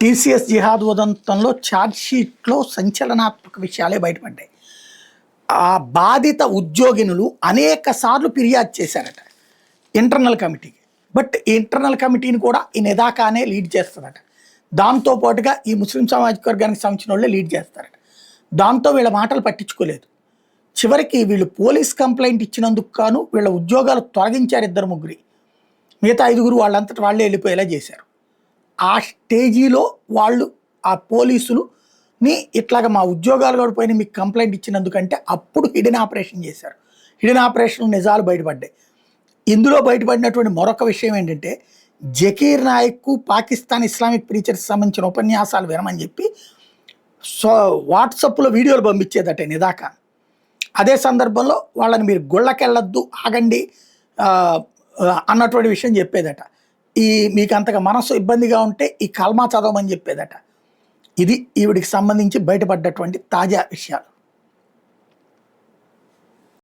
TCS జిహాద్ ఉదంతంలో ఛార్జ్షీట్లో సంచలనాత్మక విషయాలే బయటపడ్డాయి. ఆ బాధిత ఉద్యోగినులు అనేక సార్లు ఫిర్యాదు చేశారట ఇంటర్నల్ కమిటీకి. బట్ ఈ ఇంటర్నల్ కమిటీని కూడా ఈ నిదాకానే లీడ్ చేస్తుందట. దాంతోపాటుగా ఈ ముస్లిం సామాజిక వర్గానికి సంబంధించిన వాళ్ళే లీడ్ చేస్తారట. దాంతో వీళ్ళ మాటలు పట్టించుకోలేదు. చివరికి వీళ్ళు పోలీస్ కంప్లైంట్ ఇచ్చినందుకు గాను వీళ్ళ ఉద్యోగాలు తొలగించారు 2-3. మిగతా 5 వాళ్ళంతట వాళ్ళే వెళ్ళిపోయేలా చేశారు. ఆ స్టేజీలో వాళ్ళు ఆ పోలీసులుని ఇట్లాగ మా ఉద్యోగాలు కూడా పోయిన మీకు కంప్లైంట్ ఇచ్చినందుకంటే అప్పుడు హిడెన్ ఆపరేషన్ చేశారు. హిడెన్ ఆపరేషన్ నిజాలు బయటపడ్డాయి. ఇందులో బయటపడినటువంటి మరొక విషయం ఏంటంటే, జకీర్ నాయక్కు పాకిస్తాన్ ఇస్లామిక్ ప్రీచర్స్ సంబంధించిన ఉపన్యాసాలు వినమని చెప్పి వాట్సాప్లో వీడియోలు పంపించేదట నిదాకా. అదే సందర్భంలో వాళ్ళని మీరు గుళ్ళకెళ్ళొద్దు ఆగండి అన్నటువంటి విషయం చెప్పేదట. మీకు అంతగా మనసు ఇబ్బందిగా ఉంటే ఈ కల్మా చదవమని చెప్పేదట. ఇది ఈవిడికి సంబంధించి బయటపడ్డటువంటి తాజా విషయాలు.